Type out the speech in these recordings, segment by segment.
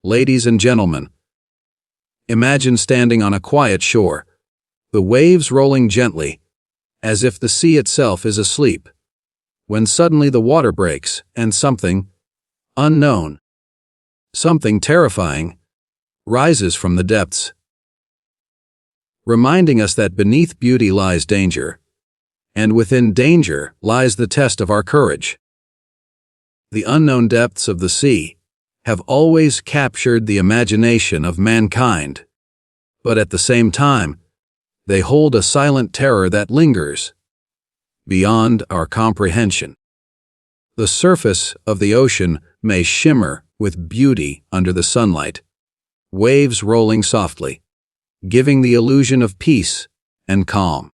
Ladies and gentlemen, imagine standing on a quiet shore, the waves rolling gently, as if the sea itself is asleep, when suddenly the water breaks and something unknown, something terrifying, rises from the depths, reminding us that beneath beauty lies danger, and within danger lies the test of our courage. The unknown depths of the sea have always captured the imagination of mankind, but at the same time, they hold a silent terror that lingers beyond our comprehension. The surface of the ocean may shimmer with beauty under the sunlight, waves rolling softly, giving the illusion of peace and calm.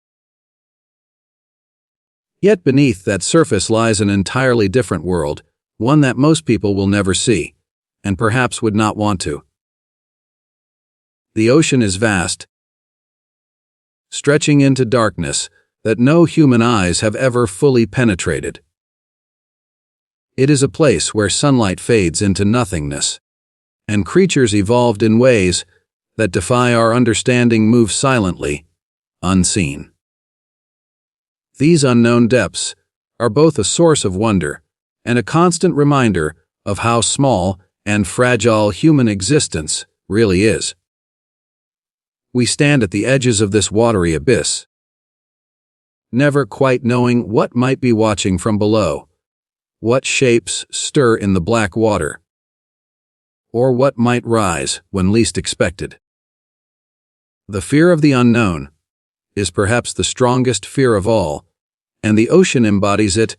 Yet beneath that surface lies an entirely different world, one that most people will never see, and perhaps would not want to. The ocean is vast, stretching into darkness that no human eyes have ever fully penetrated. It is a place where sunlight fades into nothingness, and creatures evolved in ways that defy our understanding move silently, unseen. These unknown depths are both a source of wonder and a constant reminder of how small and fragile human existence really is. We stand at the edges of this watery abyss, never quite knowing what might be watching from below, what shapes stir in the black water, or what might rise when least expected. The fear of the unknown is perhaps the strongest fear of all, and the ocean embodies it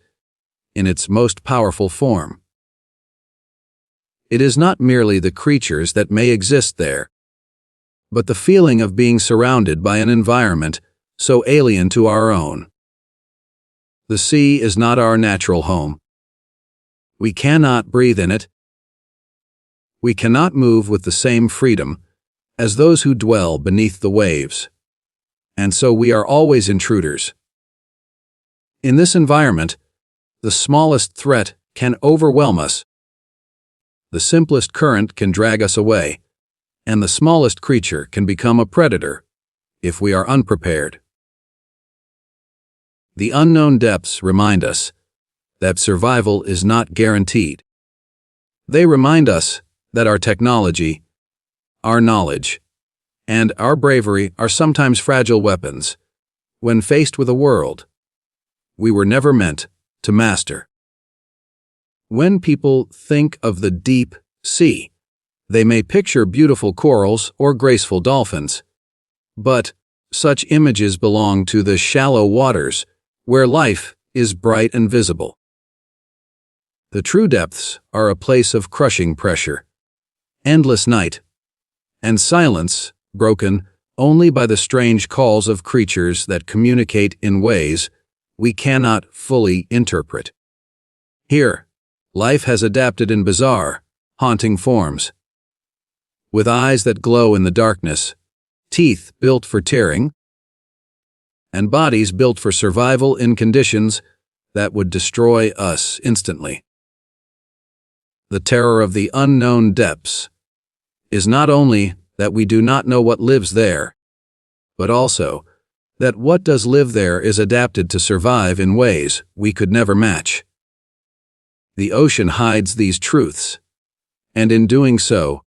in its most powerful form. It is not merely the creatures that may exist there, but the feeling of being surrounded by an environment so alien to our own. The sea is not our natural home. We cannot breathe in it. We cannot move with the same freedom as those who dwell beneath the waves, and so we are always intruders. In this environment, the smallest threat can overwhelm us. The simplest current can drag us away, and the smallest creature can become a predator if we are unprepared. The unknown depths remind us that survival is not guaranteed. They remind us that our technology, our knowledge, and our bravery are sometimes fragile weapons when faced with a world we were never meant to master. When people think of the deep sea, they may picture beautiful corals or graceful dolphins, but such images belong to the shallow waters where life is bright and visible. The true depths are a place of crushing pressure, endless night, and silence broken only by the strange calls of creatures that communicate in ways we cannot fully interpret. Here, life has adapted in bizarre, haunting forms. With eyes that glow in the darkness, teeth built for tearing, and bodies built for survival in conditions that would destroy us instantly. The terror of the unknown depths is not only that we do not know what lives there, but also that what does live there is adapted to survive in ways we could never match. The ocean hides these truths, and in doing so,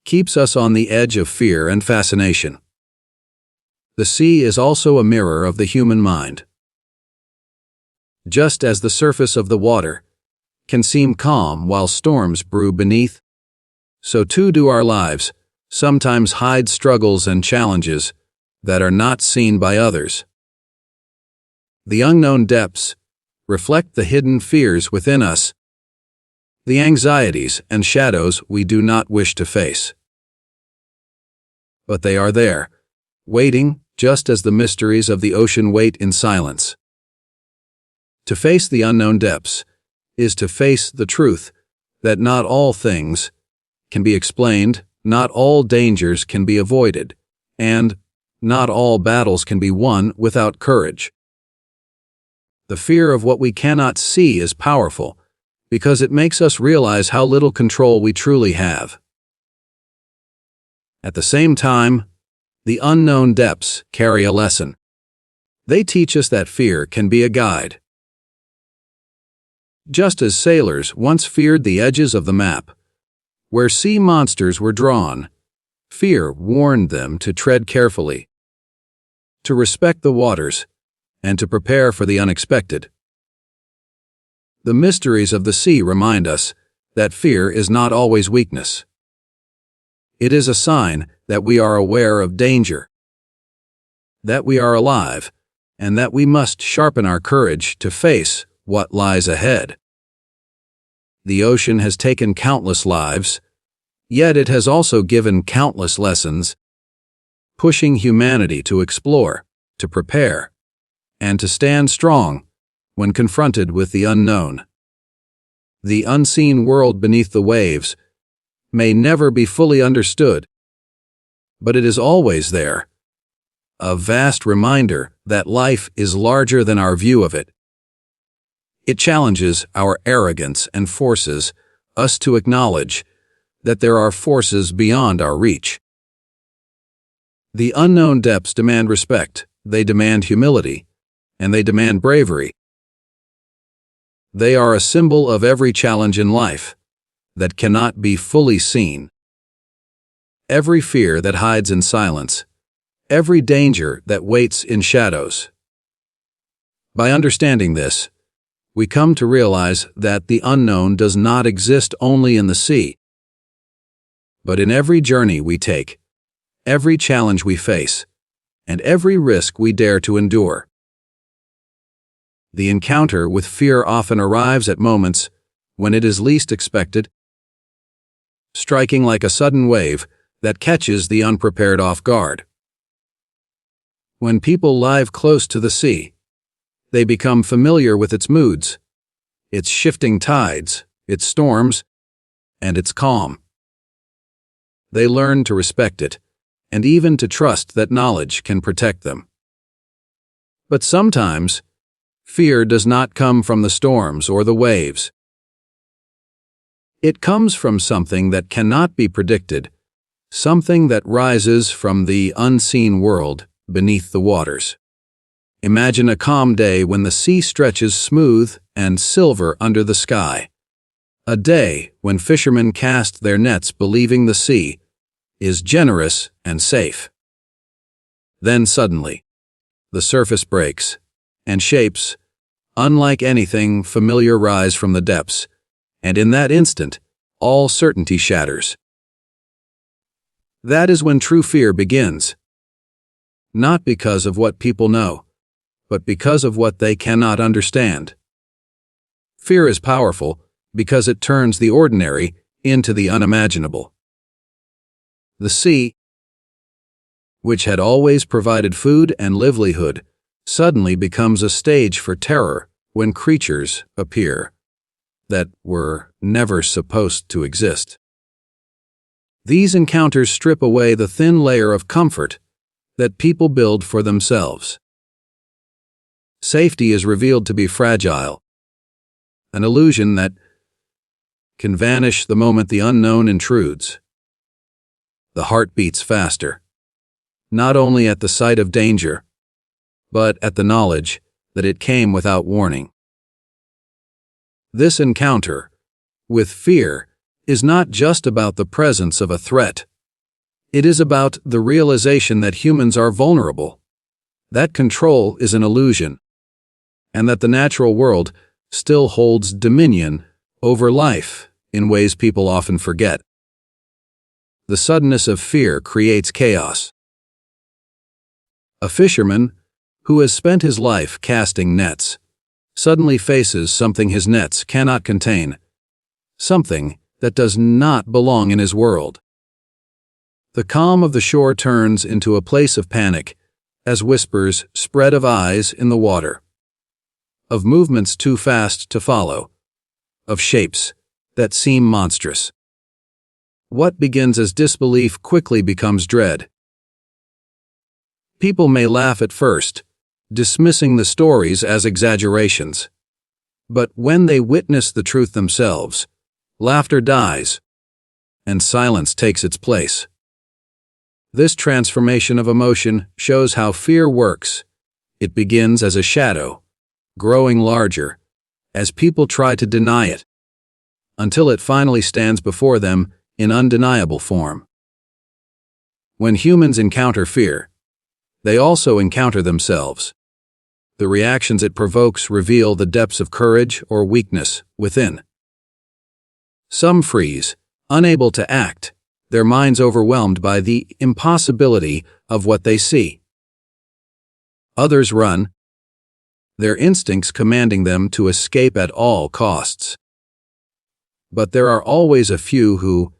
keeps us on the edge of fear and fascination. The sea is also a mirror of the human mind. Just as the surface of the water can seem calm while storms brew beneath, so too do our lives sometimes hide struggles and challenges that are not seen by others. The unknown depths reflect the hidden fears within us, the anxieties and shadows we do not wish to face. But they are there, waiting just as the mysteries of the ocean wait in silence. To face the unknown depths is to face the truth that not all things can be explained, not all dangers can be avoided, and not all battles can be won without courage. The fear of what we cannot see is powerful because it makes us realize how little control we truly have. At the same time, the unknown depths carry a lesson. They teach us that fear can be a guide. Just as sailors once feared the edges of the map, where sea monsters were drawn, fear warned them to tread carefully, to respect the waters, and to prepare for the unexpected. The mysteries of the sea remind us that fear is not always weakness. It is a sign that we are aware of danger, that we are alive, and that we must sharpen our courage to face what lies ahead. The ocean has taken countless lives, yet it has also given countless lessons, pushing humanity to explore, to prepare, and to stand strong when confronted with the unknown. The unseen world beneath the waves may never be fully understood, but it is always there, a vast reminder that life is larger than our view of it. It challenges our arrogance and forces us to acknowledge that there are forces beyond our reach. The unknown depths demand respect, they demand humility, and they demand bravery. They are a symbol of every challenge in life that cannot be fully seen. Every fear that hides in silence, every danger that waits in shadows. By understanding this, we come to realize that the unknown does not exist only in the sea, but in every journey we take, every challenge we face, and every risk we dare to endure. The encounter with fear often arrives at moments when it is least expected, striking like a sudden wave that catches the unprepared off guard. When people live close to the sea, they become familiar with its moods, its shifting tides, its storms, and its calm. They learn to respect it, and even to trust that knowledge can protect them. But sometimes, fear does not come from the storms or the waves. It comes from something that cannot be predicted, something that rises from the unseen world beneath the waters. Imagine a calm day when the sea stretches smooth and silver under the sky. A day when fishermen cast their nets believing the sea is generous and safe. Then suddenly, the surface breaks, and shapes, unlike anything familiar, rise from the depths, and in that instant, all certainty shatters. That is when true fear begins. Not because of what people know, but because of what they cannot understand. Fear is powerful because it turns the ordinary into the unimaginable. The sea, which had always provided food and livelihood, suddenly becomes a stage for terror when creatures appear that were never supposed to exist. These encounters strip away the thin layer of comfort that people build for themselves. Safety is revealed to be fragile, an illusion that can vanish the moment the unknown intrudes. The heart beats faster, not only at the sight of danger, but at the knowledge that it came without warning. This encounter with fear is not just about the presence of a threat. It is about the realization that humans are vulnerable, that control is an illusion, and that the natural world still holds dominion over life in ways people often forget. The suddenness of fear creates chaos. A fisherman who has spent his life casting nets suddenly faces something his nets cannot contain, something that does not belong in his world. The calm of the shore turns into a place of panic as whispers spread of eyes in the water, of movements too fast to follow, of shapes that seem monstrous. What begins as disbelief quickly becomes dread. People may laugh at first, dismissing the stories as exaggerations. But when they witness the truth themselves, laughter dies, and silence takes its place. This transformation of emotion shows how fear works. It begins as a shadow, growing larger, as people try to deny it, until it finally stands before them in undeniable form. When humans encounter fear, they also encounter themselves. The reactions it provokes reveal the depths of courage or weakness within. Some freeze, unable to act, their minds overwhelmed by the impossibility of what they see. Others run, their instincts commanding them to escape at all costs. But there are always a few who,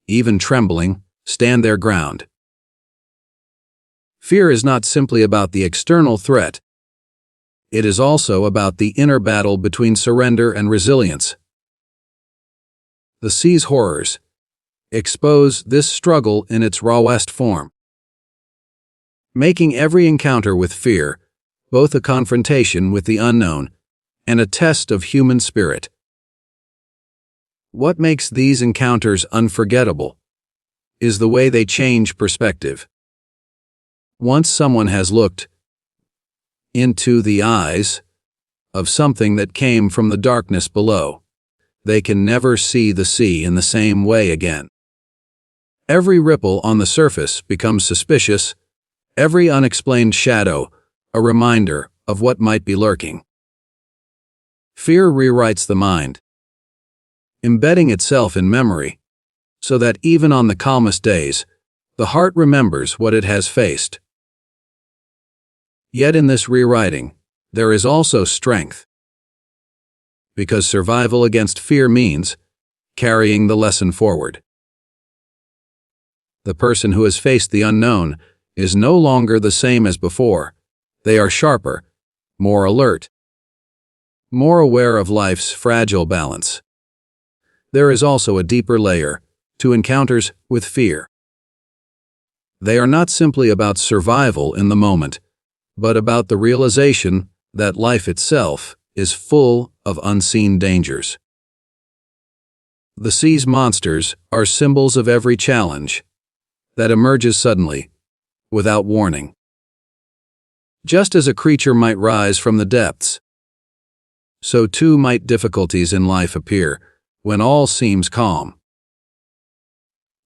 even trembling, stand their ground. Fear is not simply about the external threat. It is also about the inner battle between surrender and resilience. The sea's horrors expose this struggle in its rawest form, making every encounter with fear both a confrontation with the unknown and a test of human spirit. What makes these encounters unforgettable is the way they change perspective. Once someone has looked into the eyes of something that came from the darkness below, they can never see the sea in the same way again. Every ripple on the surface becomes suspicious, every unexplained shadow a reminder of what might be lurking. Fear rewrites the mind, embedding itself in memory, so that even on the calmest days, the heart remembers what it has faced. Yet in this rewriting, there is also strength, because survival against fear means carrying the lesson forward. The person who has faced the unknown is no longer the same as before. They are sharper, more alert, more aware of life's fragile balance. There is also a deeper layer to encounters with fear. They are not simply about survival in the moment, but about the realization that life itself is full of unseen dangers. The sea's monsters are symbols of every challenge that emerges suddenly, without warning. Just as a creature might rise from the depths, so too might difficulties in life appear when all seems calm.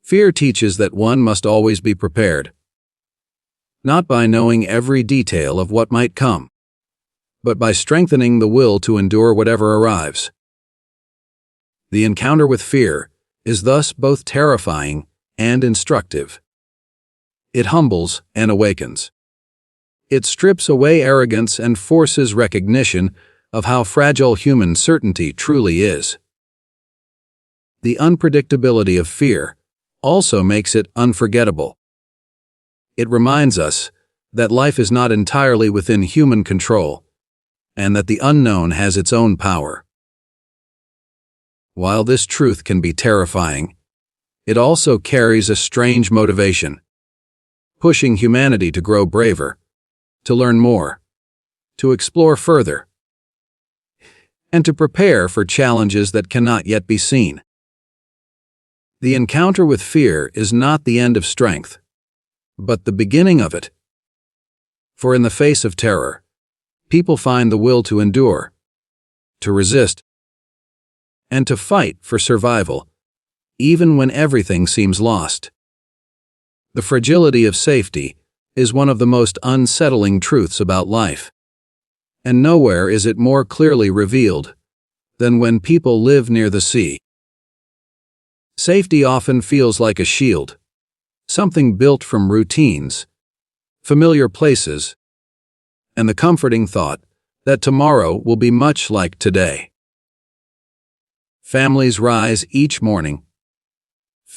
Fear teaches that one must always be prepared, not by knowing every detail of what might come, but by strengthening the will to endure whatever arrives. The encounter with fear is thus both terrifying and instructive. It humbles and awakens. It strips away arrogance and forces recognition of how fragile human certainty truly is. The unpredictability of fear also makes it unforgettable. It reminds us that life is not entirely within human control, and that the unknown has its own power. While this truth can be terrifying, it also carries a strange motivation, pushing humanity to grow braver, to learn more, to explore further, and to prepare for challenges that cannot yet be seen. The encounter with fear is not the end of strength, but the beginning of it. For in the face of terror, people find the will to endure, to resist, and to fight for survival, even when everything seems lost. The fragility of safety is one of the most unsettling truths about life, and nowhere is it more clearly revealed than when people live near the sea. Safety often feels like a shield, something built from routines, familiar places, and the comforting thought that tomorrow will be much like today. Families rise each morning.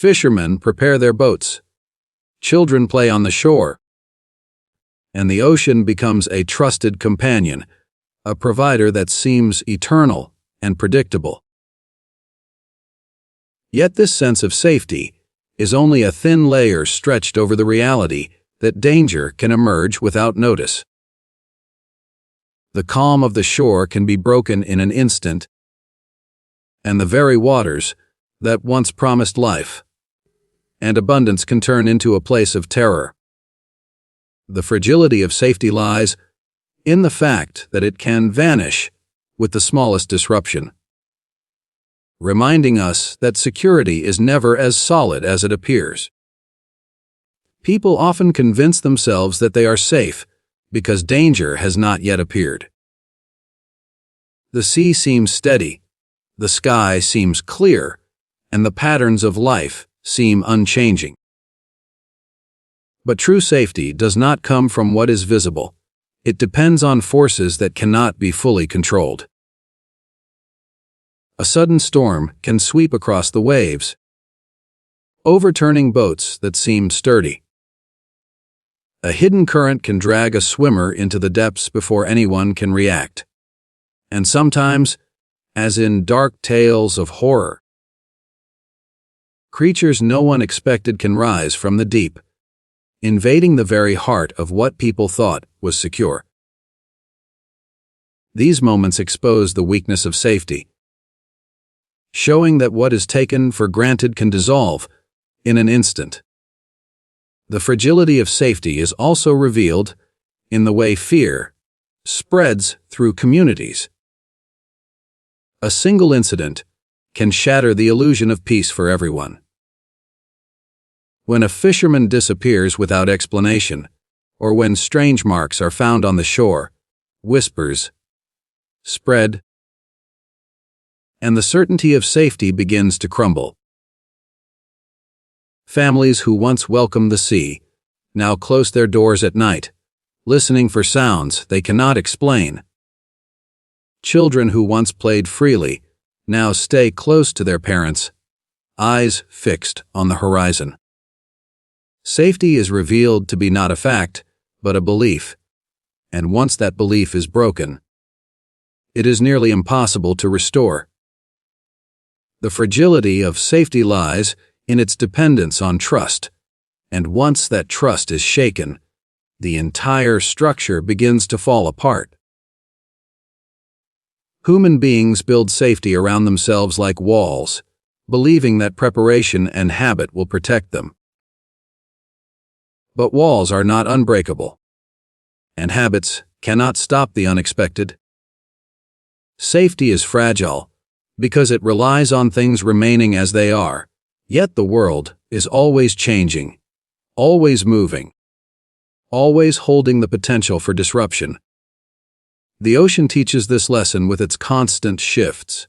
Fishermen prepare their boats. Children play on the shore. And the ocean becomes a trusted companion, a provider that seems eternal and predictable. Yet this sense of safety is only a thin layer stretched over the reality that danger can emerge without notice. The calm of the shore can be broken in an instant, and the very waters that once promised life and abundance can turn into a place of terror. The fragility of safety lies in the fact that it can vanish with the smallest disruption, reminding us that security is never as solid as it appears. People often convince themselves that they are safe because danger has not yet appeared. The sea seems steady, the sky seems clear, and the patterns of life seem unchanging. But true safety does not come from what is visible. It depends on forces that cannot be fully controlled. A sudden storm can sweep across the waves, overturning boats that seemed sturdy. A hidden current can drag a swimmer into the depths before anyone can react. And sometimes, as in dark tales of horror, creatures no one expected can rise from the deep, invading the very heart of what people thought was secure. These moments expose the weakness of safety, showing that what is taken for granted can dissolve in an instant. The fragility of safety is also revealed in the way fear spreads through communities. A single incident can shatter the illusion of peace for everyone. When a fisherman disappears without explanation, or when strange marks are found on the shore, whispers spread, and the certainty of safety begins to crumble. Families who once welcomed the sea now close their doors at night, listening for sounds they cannot explain. Children who once played freely now stay close to their parents, eyes fixed on the horizon. Safety is revealed to be not a fact, but a belief, and once that belief is broken, it is nearly impossible to restore. The fragility of safety lies in its dependence on trust, and once that trust is shaken, the entire structure begins to fall apart. Human beings build safety around themselves like walls, believing that preparation and habit will protect them. But walls are not unbreakable, and habits cannot stop the unexpected. Safety is fragile because it relies on things remaining as they are, yet the world is always changing, always moving, always holding the potential for disruption. The ocean teaches this lesson with its constant shifts.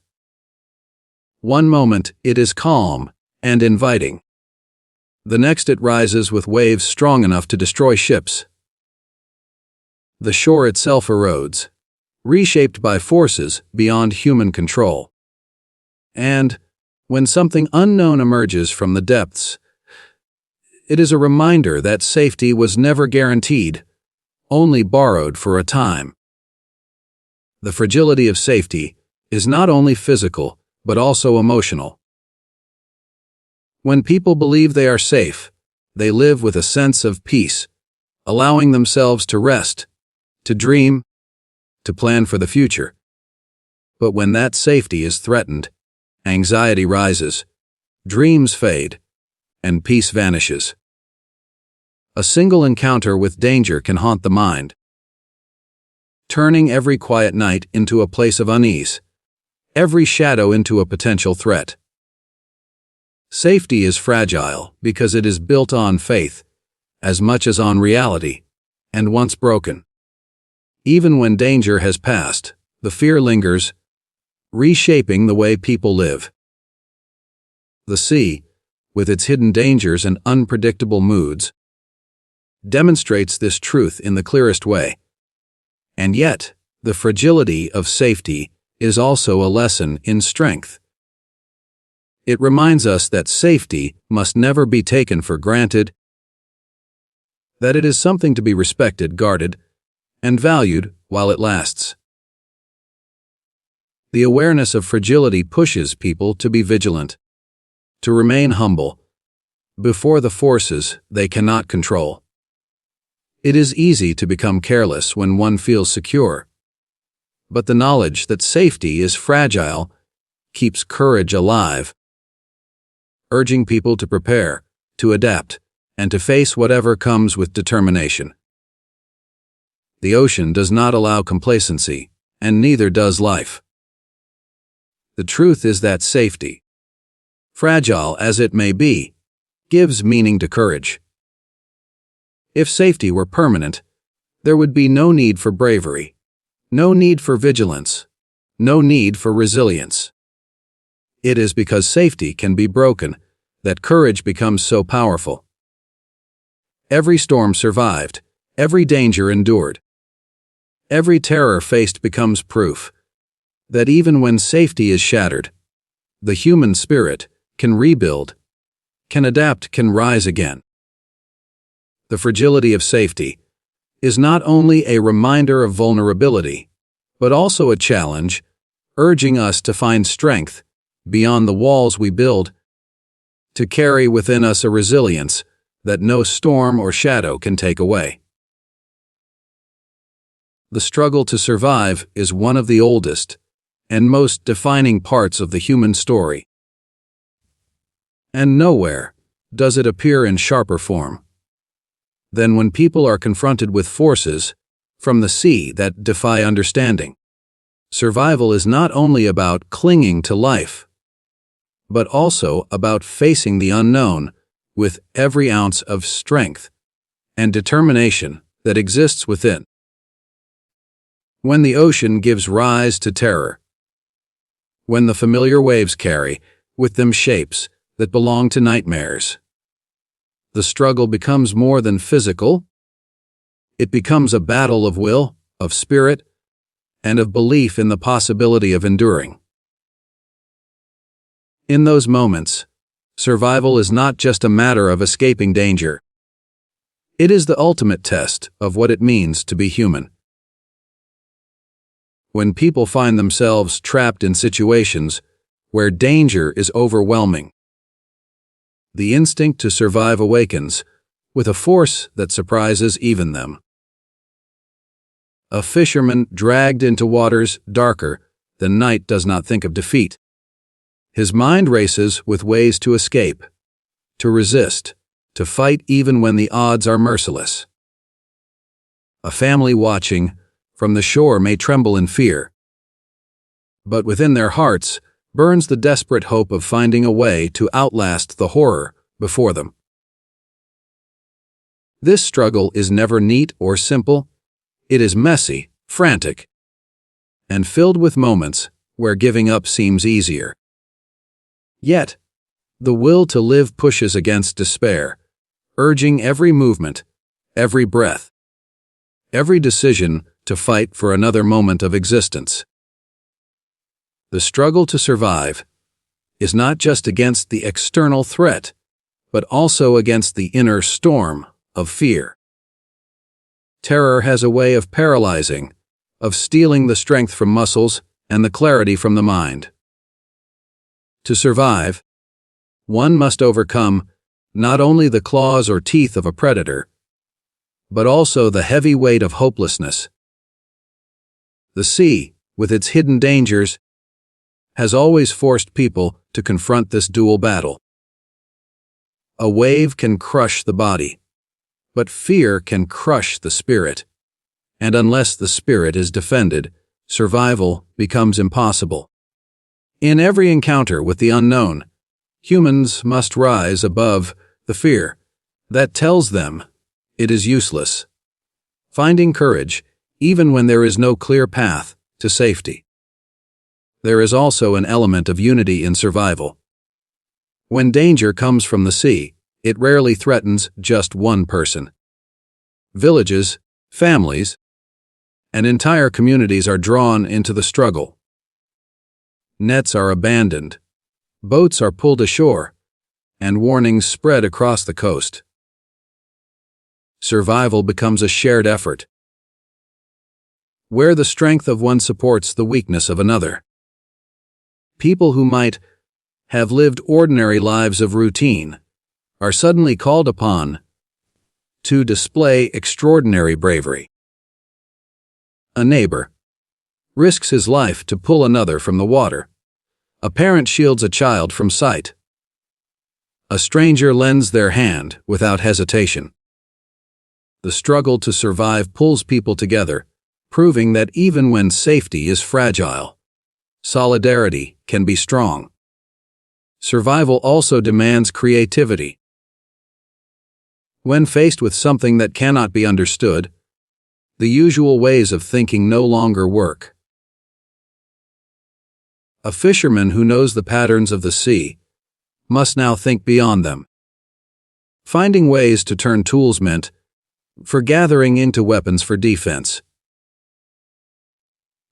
One moment it is calm and inviting. The next it rises with waves strong enough to destroy ships. The shore itself erodes, reshaped by forces beyond human control. And, when something unknown emerges from the depths, it is a reminder that safety was never guaranteed, only borrowed for a time. The fragility of safety is not only physical, but also emotional. When people believe they are safe, they live with a sense of peace, allowing themselves to rest, to dream, to plan for the future. But when that safety is threatened, anxiety rises, dreams fade, and peace vanishes. A single encounter with danger can haunt the mind, turning every quiet night into a place of unease, every shadow into a potential threat. Safety is fragile because it is built on faith, as much as on reality, and once broken. Even when danger has passed, the fear lingers, reshaping the way people live. The sea, with its hidden dangers and unpredictable moods, demonstrates this truth in the clearest way. And yet, the fragility of safety is also a lesson in strength. It reminds us that safety must never be taken for granted, that it is something to be respected, guarded, and valued while it lasts. The awareness of fragility pushes people to be vigilant, to remain humble, before the forces they cannot control. It is easy to become careless when one feels secure, but the knowledge that safety is fragile keeps courage alive, urging people to prepare, to adapt, and to face whatever comes with determination. The ocean does not allow complacency, and neither does life. The truth is that safety, fragile as it may be, gives meaning to courage. If safety were permanent, there would be no need for bravery, no need for vigilance, no need for resilience. It is because safety can be broken that courage becomes so powerful. Every storm survived, every danger endured. Every terror faced becomes proof that even when safety is shattered, the human spirit can rebuild, can adapt, can rise again. The fragility of safety is not only a reminder of vulnerability, but also a challenge, urging us to find strength beyond the walls we build, to carry within us a resilience that no storm or shadow can take away. The struggle to survive is one of the oldest and most defining parts of the human story. And nowhere does it appear in sharper form than when people are confronted with forces from the sea that defy understanding. Survival is not only about clinging to life, but also about facing the unknown with every ounce of strength and determination that exists within. When the ocean gives rise to terror, when the familiar waves carry with them shapes that belong to nightmares, the struggle becomes more than physical. It becomes a battle of will, of spirit, and of belief in the possibility of enduring. In those moments, survival is not just a matter of escaping danger. It is the ultimate test of what it means to be human. When people find themselves trapped in situations where danger is overwhelming, the instinct to survive awakens with a force that surprises even them. A fisherman dragged into waters darker than night does not think of defeat. His mind races with ways to escape, to resist, to fight even when the odds are merciless. A family watching from the shore may tremble in fear, but within their hearts burns the desperate hope of finding a way to outlast the horror before them. This struggle is never neat or simple. It is messy, frantic, and filled with moments where giving up seems easier. Yet, the will to live pushes against despair, urging every movement, every breath, every decision to fight for another moment of existence. The struggle to survive is not just against the external threat, but also against the inner storm of fear. Terror has a way of paralyzing, of stealing the strength from muscles and the clarity from the mind. To survive, one must overcome not only the claws or teeth of a predator, but also the heavy weight of hopelessness. The sea, with its hidden dangers, has always forced people to confront this dual battle. A wave can crush the body, but fear can crush the spirit, and unless the spirit is defended, survival becomes impossible. In every encounter with the unknown, humans must rise above the fear that tells them it is useless, finding courage even when there is no clear path to safety. There is also an element of unity in survival. When danger comes from the sea, it rarely threatens just one person. Villages, families, and entire communities are drawn into the struggle. Nets are abandoned, boats are pulled ashore, and warnings spread across the coast. Survival becomes a shared effort, where the strength of one supports the weakness of another. People who might have lived ordinary lives of routine are suddenly called upon to display extraordinary bravery. A neighbor risks his life to pull another from the water. A parent shields a child from sight. A stranger lends their hand without hesitation. The struggle to survive pulls people together, proving that even when safety is fragile, solidarity can be strong. Survival also demands creativity. When faced with something that cannot be understood, the usual ways of thinking no longer work. A fisherman who knows the patterns of the sea must now think beyond them. Finding ways to turn tools meant for gathering into weapons for defense.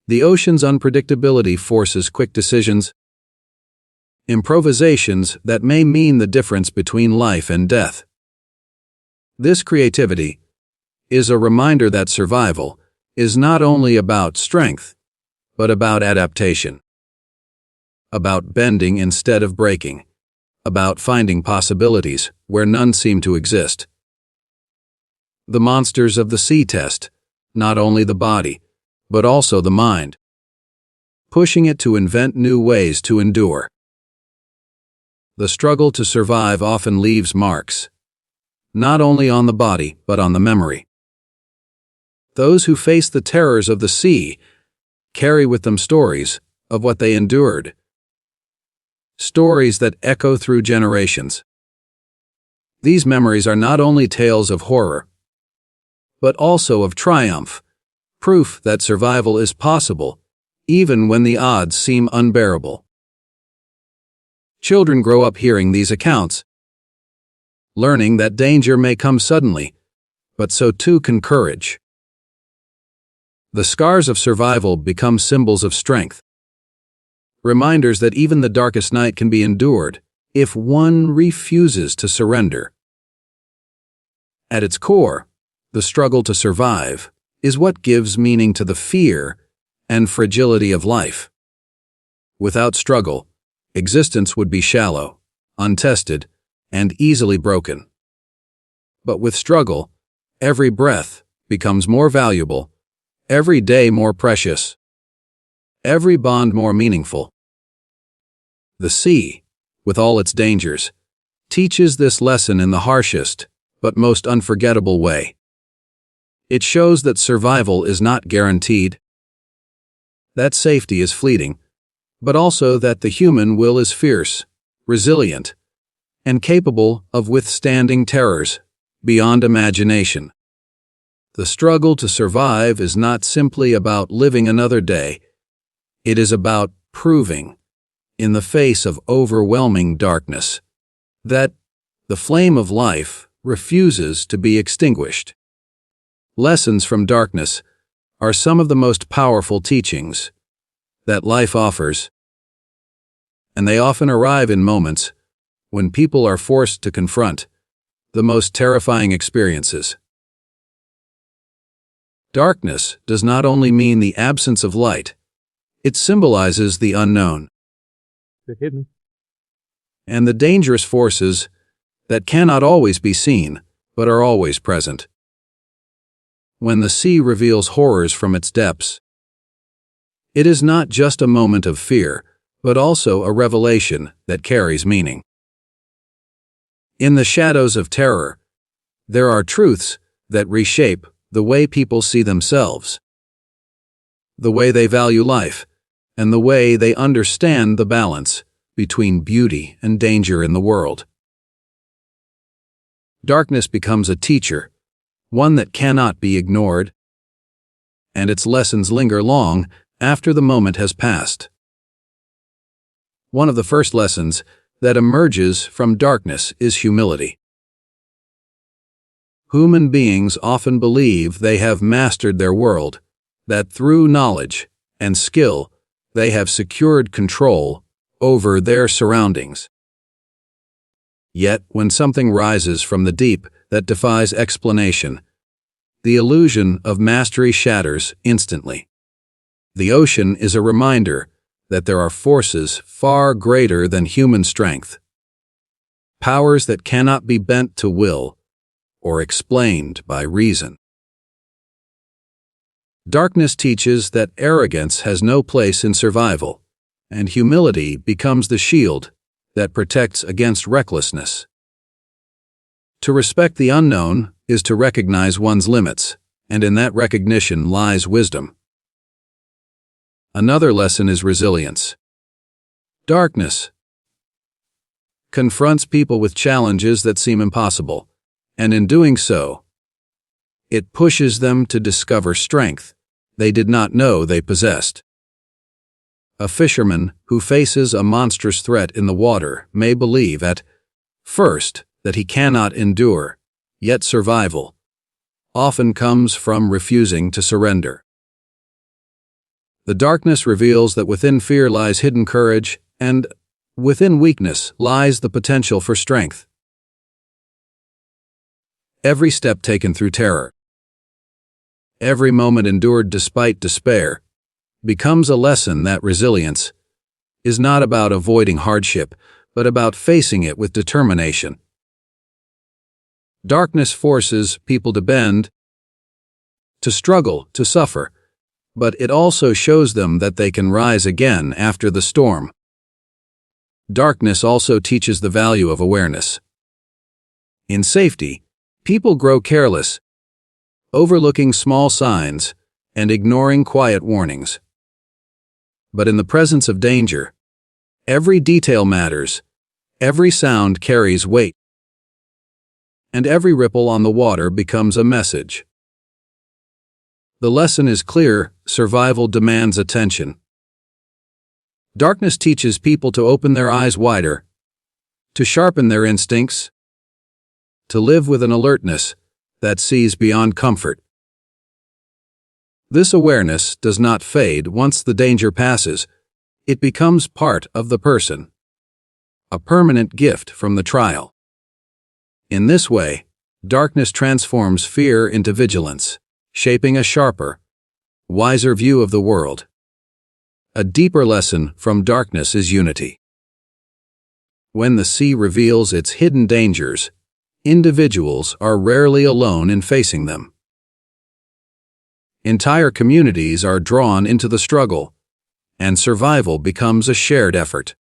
The ocean's unpredictability forces quick decisions, improvisations that may mean the difference between life and death. This creativity is a reminder that survival is not only about strength, but about adaptation, about bending instead of breaking, about finding possibilities where none seem to exist. The monsters of the sea test not only the body, but also the mind, pushing it to invent new ways to endure. The struggle to survive often leaves marks, not only on the body, but on the memory. Those who face the terrors of the sea carry with them stories of what they endured, stories that echo through generations. These memories are not only tales of horror, but also of triumph, proof that survival is possible, even when the odds seem unbearable. Children grow up hearing these accounts, learning that danger may come suddenly, but so too can courage. The scars of survival become symbols of strength, reminders that even the darkest night can be endured if one refuses to surrender. At its core, the struggle to survive is what gives meaning to the fear and fragility of life. Without struggle, existence would be shallow, untested, and easily broken. But with struggle, every breath becomes more valuable, every day more precious, every bond more meaningful. The sea, with all its dangers, teaches this lesson in the harshest but most unforgettable way. It shows that survival is not guaranteed, that safety is fleeting, but also that the human will is fierce, resilient, and capable of withstanding terrors beyond imagination. The struggle to survive is not simply about living another day. It is about proving, in the face of overwhelming darkness, that the flame of life refuses to be extinguished. Lessons from darkness are some of the most powerful teachings that life offers, and they often arrive in moments when people are forced to confront the most terrifying experiences. Darkness does not only mean the absence of light, it symbolizes the unknown, the hidden, and the dangerous forces that cannot always be seen, but are always present. When the sea reveals horrors from its depths, it is not just a moment of fear, but also a revelation that carries meaning. In the shadows of terror, there are truths that reshape the way people see themselves, the way they value life, and the way they understand the balance between beauty and danger in the world. Darkness becomes a teacher, one that cannot be ignored, and its lessons linger long after the moment has passed. One of the first lessons that emerges from darkness is humility. Human beings often believe they have mastered their world, that through knowledge and skill they have secured control over their surroundings. Yet, when something rises from the deep that defies explanation, the illusion of mastery shatters instantly. The ocean is a reminder that there are forces far greater than human strength, powers that cannot be bent to will or explained by reason. Darkness teaches that arrogance has no place in survival, and humility becomes the shield that protects against recklessness. To respect the unknown is to recognize one's limits, and in that recognition lies wisdom. Another lesson is resilience. Darkness confronts people with challenges that seem impossible, and in doing so, it pushes them to discover strength they did not know they possessed. A fisherman who faces a monstrous threat in the water may believe at first that he cannot endure, yet survival often comes from refusing to surrender. The darkness reveals that within fear lies hidden courage, and within weakness lies the potential for strength. Every step taken through terror, every moment endured despite despair, becomes a lesson that resilience is not about avoiding hardship, but about facing it with determination. Darkness forces people to bend, to struggle, to suffer, but it also shows them that they can rise again after the storm. Darkness also teaches the value of awareness. In safety, people grow careless, overlooking small signs and ignoring quiet warnings. But in the presence of danger, every detail matters, every sound carries weight, and every ripple on the water becomes a message. The lesson is clear: survival demands attention. Darkness teaches people to open their eyes wider, to sharpen their instincts, to live with an alertness that sees beyond comfort. This awareness does not fade once the danger passes. It becomes part of the person, a permanent gift from the trial. In this way, darkness transforms fear into vigilance, shaping a sharper, wiser view of the world. A deeper lesson from darkness is unity. When the sea reveals its hidden dangers, individuals are rarely alone in facing them. Entire communities are drawn into the struggle, and survival becomes a shared effort.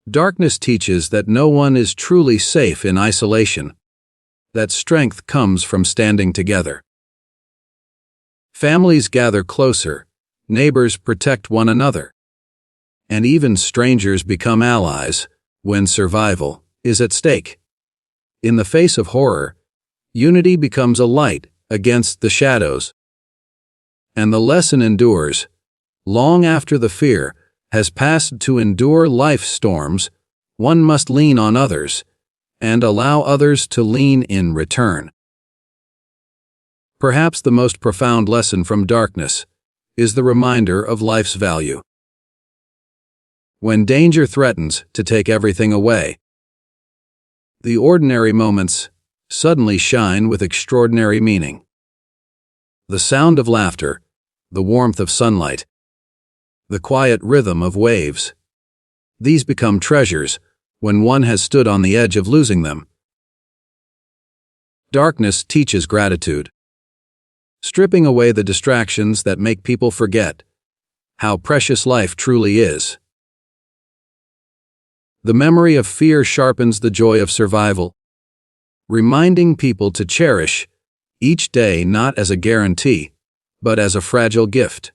Darkness teaches that no one is truly safe in isolation, that strength comes from standing together. Families gather closer, neighbors protect one another, and even strangers become allies when survival is at stake. In the face of horror, unity becomes a light against the shadows, and the lesson endures long after the fear has passed. To endure life's storms, one must lean on others and allow others to lean in return. Perhaps the most profound lesson from darkness is the reminder of life's value. When danger threatens to take everything away, the ordinary moments suddenly shine with extraordinary meaning. The sound of laughter, the warmth of sunlight, the quiet rhythm of waves, these become treasures when one has stood on the edge of losing them. Darkness teaches gratitude, stripping away the distractions that make people forget how precious life truly is. The memory of fear sharpens the joy of survival, reminding people to cherish each day not as a guarantee, but as a fragile gift.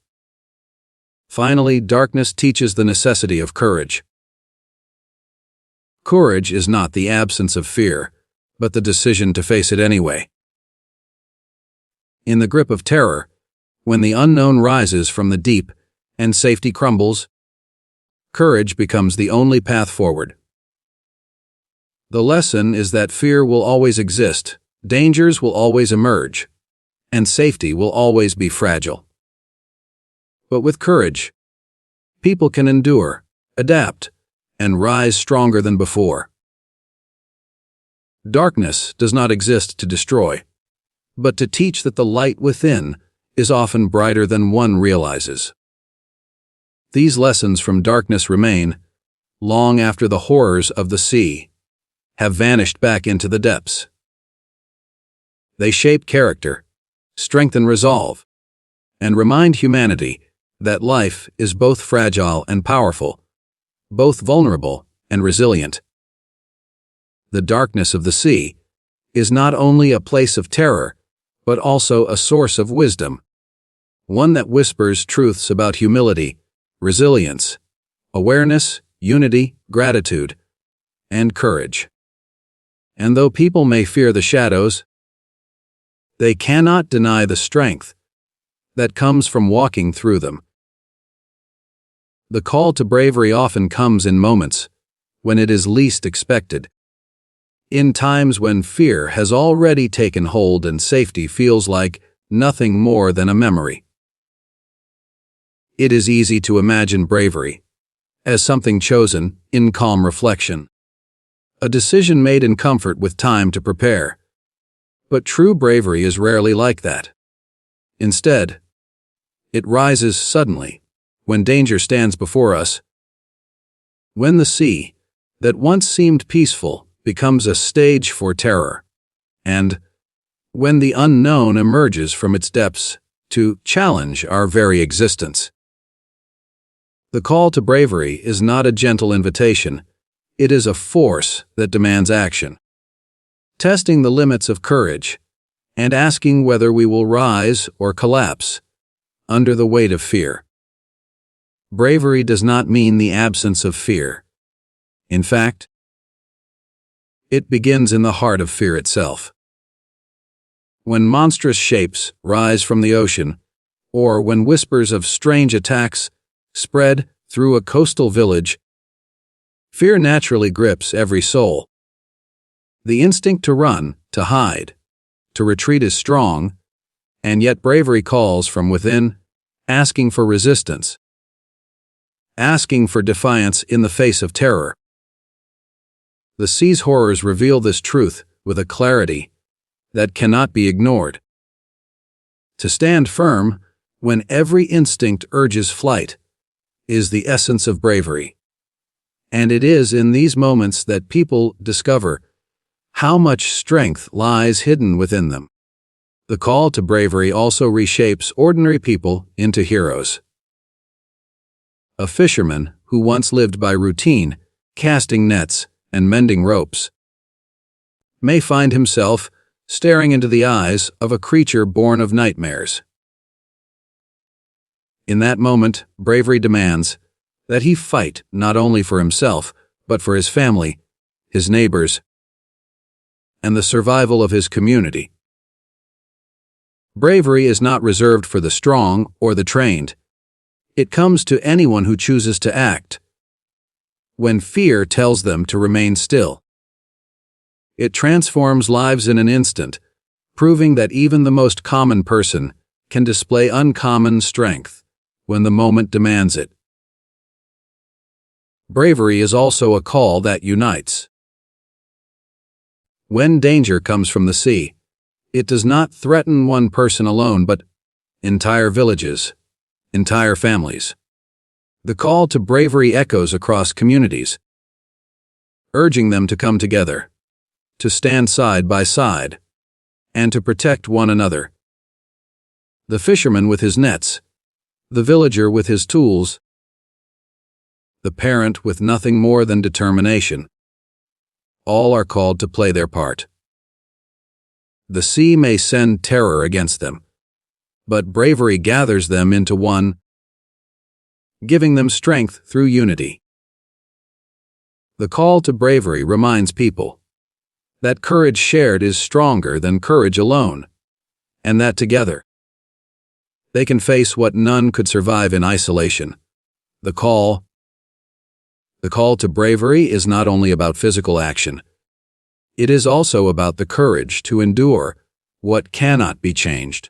Finally, darkness teaches the necessity of courage. Courage is not the absence of fear, but the decision to face it anyway. In the grip of terror, when the unknown rises from the deep and safety crumbles, courage becomes the only path forward. The lesson is that fear will always exist, dangers will always emerge, and safety will always be fragile. But with courage, people can endure, adapt, and rise stronger than before. Darkness does not exist to destroy, but to teach that the light within is often brighter than one realizes. These lessons from darkness remain long after the horrors of the sea have vanished back into the depths. They shape character, strengthen resolve, and remind humanity that life is both fragile and powerful, both vulnerable and resilient. The darkness of the sea is not only a place of terror, but also a source of wisdom, one that whispers truths about humility, resilience, awareness, unity, gratitude, and courage. And though people may fear the shadows, they cannot deny the strength that comes from walking through them. The call to bravery often comes in moments when it is least expected, in times when fear has already taken hold and safety feels like nothing more than a memory. It is easy to imagine bravery as something chosen in calm reflection, a decision made in comfort with time to prepare. But true bravery is rarely like that. Instead, it rises suddenly when danger stands before us, when the sea that once seemed peaceful becomes a stage for terror, and when the unknown emerges from its depths to challenge our very existence. The call to bravery is not a gentle invitation, it is a force that demands action, testing the limits of courage and asking whether we will rise or collapse under the weight of fear. Bravery does not mean the absence of fear. In fact, it begins in the heart of fear itself. When monstrous shapes rise from the ocean, or when whispers of strange attacks spread through a coastal village, fear naturally grips every soul. The instinct to run, to hide, to retreat is strong, and yet bravery calls from within, asking for resistance, asking for defiance in the face of terror. The sea's horrors reveal this truth with a clarity that cannot be ignored. To stand firm when every instinct urges flight is the essence of bravery. And it is in these moments that people discover how much strength lies hidden within them. The call to bravery also reshapes ordinary people into heroes. A fisherman who once lived by routine, casting nets and mending ropes, may find himself staring into the eyes of a creature born of nightmares. In that moment, bravery demands that he fight not only for himself, but for his family, his neighbors, and the survival of his community. Bravery is not reserved for the strong or the trained. It comes to anyone who chooses to act when fear tells them to remain still. It transforms lives in an instant, proving that even the most common person can display uncommon strength when the moment demands it. Bravery is also a call that unites. When danger comes from the sea, it does not threaten one person alone, but entire villages, entire families. The call to bravery echoes across communities, urging them to come together, to stand side by side, and to protect one another. The fisherman with his nets, the villager with his tools, the parent with nothing more than determination. All are called to play their part. The sea may send terror against them, but bravery gathers them into one, giving them strength through unity. The call to bravery reminds people that courage shared is stronger than courage alone, and that together they can face what none could survive in isolation. The call to bravery is not only about physical action. It is also about the courage to endure what cannot be changed.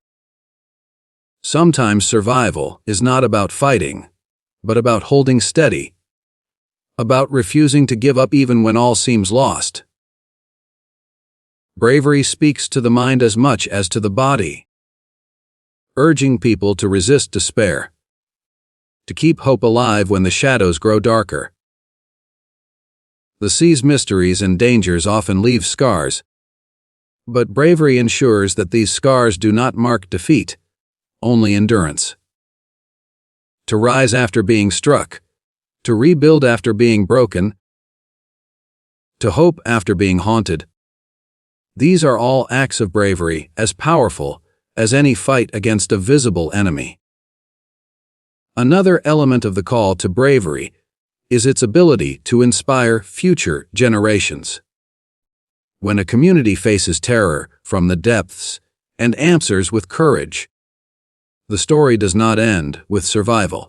Sometimes survival is not about fighting, but about holding steady, about refusing to give up even when all seems lost. Bravery speaks to the mind as much as to the body, urging people to resist despair, to keep hope alive when the shadows grow darker. The sea's mysteries and dangers often leave scars, but bravery ensures that these scars do not mark defeat, only endurance. To rise after being struck, to rebuild after being broken, to hope after being haunted. These are all acts of bravery as powerful as any fight against a visible enemy. Another element of the call to bravery is its ability to inspire future generations. When a community faces terror from the depths and answers with courage, the story does not end with survival.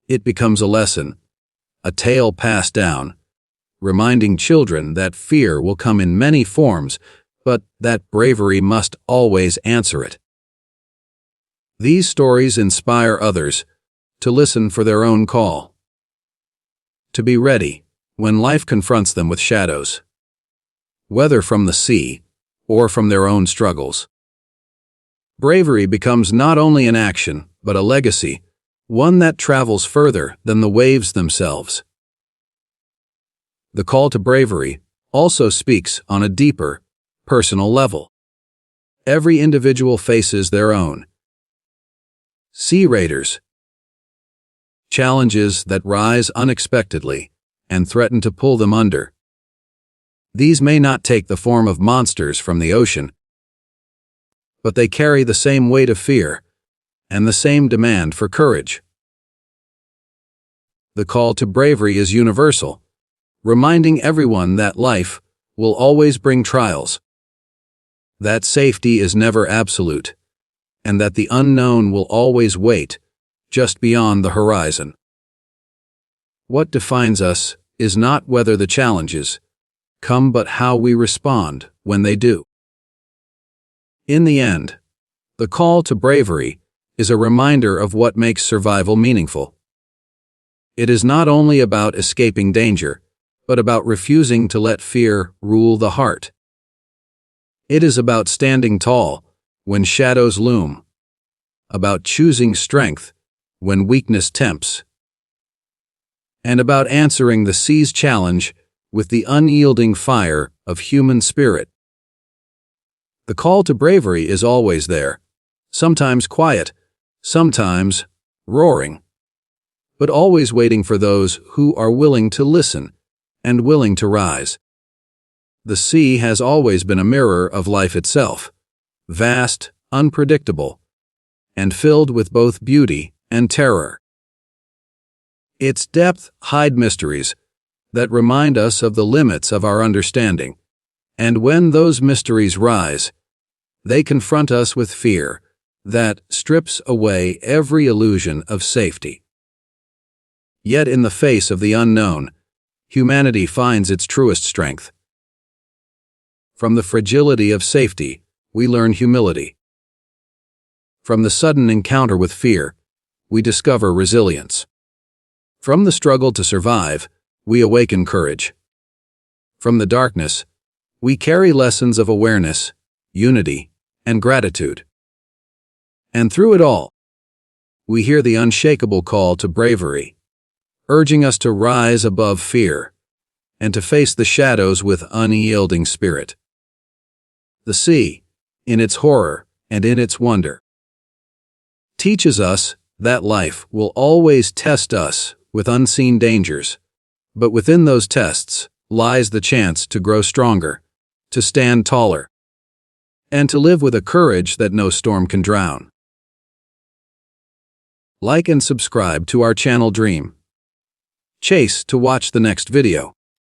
It becomes a lesson, a tale passed down, reminding children that fear will come in many forms, but that bravery must always answer it. These stories inspire others to listen for their own call, to be ready when life confronts them with shadows, whether from the sea or from their own struggles. Bravery becomes not only an action, but a legacy, one that travels further than the waves themselves. The call to bravery also speaks on a deeper, personal level. Every individual faces their own sea raiders, challenges that rise unexpectedly and threaten to pull them under. These may not take the form of monsters from the ocean, but they carry the same weight of fear and the same demand for courage. The call to bravery is universal, reminding everyone that life will always bring trials, that safety is never absolute, and that the unknown will always wait just beyond the horizon. What defines us is not whether the challenges come, but how we respond when they do. In the end, the call to bravery is a reminder of what makes survival meaningful. It is not only about escaping danger, but about refusing to let fear rule the heart. It is about standing tall when shadows loom, about choosing strength when weakness tempts, and about answering the sea's challenge with the unyielding fire of human spirit. The call to bravery is always there, sometimes quiet, sometimes roaring, but always waiting for those who are willing to listen and willing to rise. The sea has always been a mirror of life itself, vast, unpredictable, and filled with both beauty and terror. Its depth hides mysteries that remind us of the limits of our understanding, and when those mysteries rise, they confront us with fear that strips away every illusion of safety. Yet in the face of the unknown, humanity finds its truest strength. From the fragility of safety, we learn humility. From the sudden encounter with fear, we discover resilience. From the struggle to survive, we awaken courage. From the darkness, we carry lessons of awareness, unity, and gratitude. And through it all, we hear the unshakable call to bravery, urging us to rise above fear and to face the shadows with unyielding spirit. The sea, in its horror and in its wonder, teaches us that life will always test us with unseen dangers, but within those tests lies the chance to grow stronger, to stand taller, and to live with a courage that no storm can drown. Like and subscribe to our channel Dram Chase to watch the next video.